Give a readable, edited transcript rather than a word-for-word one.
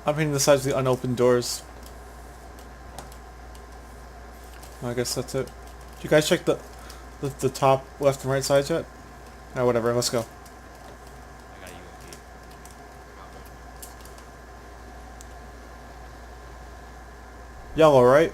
I'm hitting the sides of the unopened doors. I guess that's it. Did you guys check the top left and right sides yet? Ah, whatever. Let's go. I got UMP. Y'all alright?